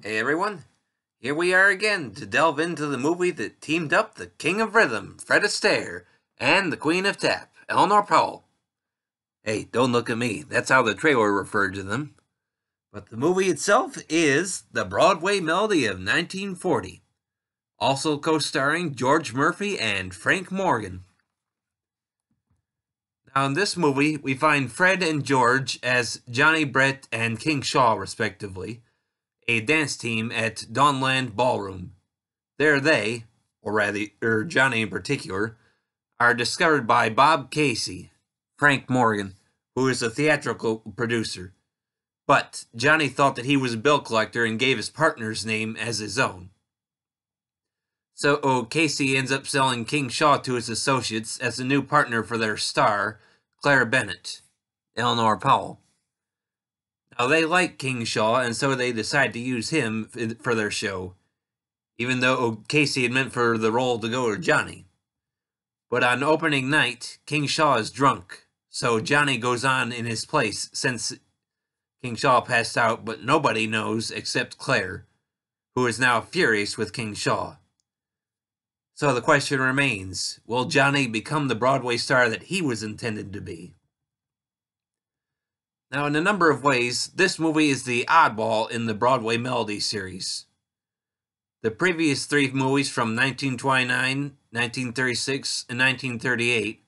Hey everyone, here we are again to delve into the movie that teamed up the King of Rhythm, Fred Astaire, and the Queen of Tap, Eleanor Powell. Hey, don't look at me, that's how the trailer referred to them. But the movie itself is The Broadway Melody of 1940, also co-starring George Murphy and Frank Morgan. Now in this movie, we find Fred and George as Johnny Brett and King Shaw, respectively, a dance team at Dawnland Ballroom. There they, or rather Johnny in particular, are discovered by Bob Casey, Frank Morgan, who is a theatrical producer. But Johnny thought that he was a bill collector and gave his partner's name as his own. So Casey ends up selling King Shaw to his associates as a new partner for their star, Claire Bennett, Eleanor Powell. Now they like King Shaw, and so they decide to use him for their show, even though Casey had meant for the role to go to Johnny. But on opening night, King Shaw is drunk, so Johnny goes on in his place since King Shaw passed out, but nobody knows except Claire, who is now furious with King Shaw. So the question remains, will Johnny become the Broadway star that he was intended to be? Now, in a number of ways, this movie is the oddball in the Broadway Melody series. The previous three movies from 1929, 1936, and 1938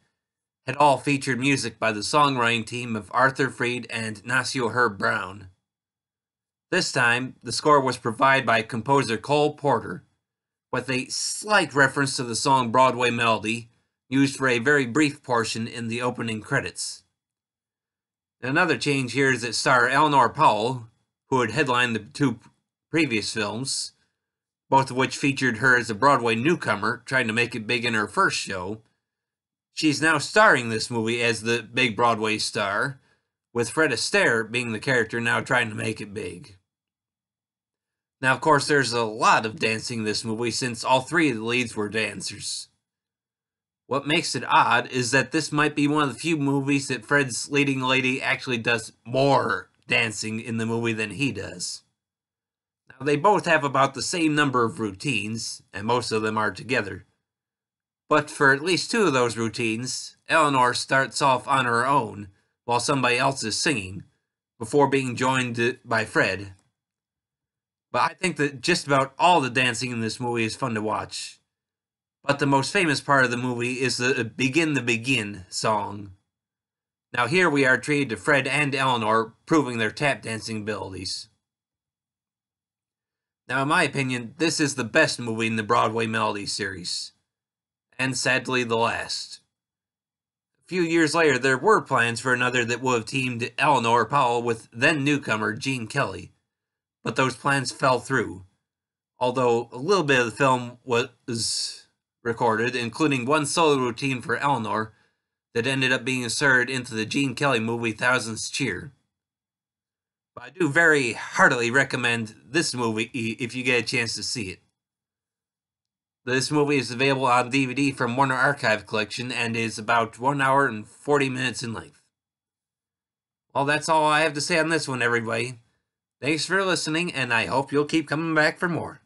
had all featured music by the songwriting team of Arthur Freed and Nacio Herb Brown. This time, the score was provided by composer Cole Porter, with a slight reference to the song Broadway Melody, used for a very brief portion in the opening credits. Another change here is that star Eleanor Powell, who had headlined the two previous films, both of which featured her as a Broadway newcomer trying to make it big in her first show. She's now starring this movie as the big Broadway star, with Fred Astaire being the character now trying to make it big. Now, of course, there's a lot of dancing in this movie since all three of the leads were dancers. What makes it odd is that this might be one of the few movies that Fred's leading lady actually does more dancing in the movie than he does. Now, they both have about the same number of routines, and most of them are together. But for at least two of those routines, Eleanor starts off on her own while somebody else is singing, before being joined by Fred. But I think that just about all the dancing in this movie is fun to watch. But the most famous part of the movie is the Begin song. Now here we are treated to Fred and Eleanor proving their tap dancing abilities. Now in my opinion, this is the best movie in the Broadway Melody series. And sadly the last. A few years later there were plans for another that would have teamed Eleanor Powell with then newcomer Gene Kelly. But those plans fell through. Although a little bit of the film was recorded, including one solo routine for Eleanor that ended up being inserted into the Gene Kelly movie Thousands Cheer. But I do very heartily recommend this movie if you get a chance to see it. This movie is available on DVD from Warner Archive Collection and is about 1 hour and 40 minutes in length. Well, that's all I have to say on this one, everybody. Thanks for listening, and I hope you'll keep coming back for more.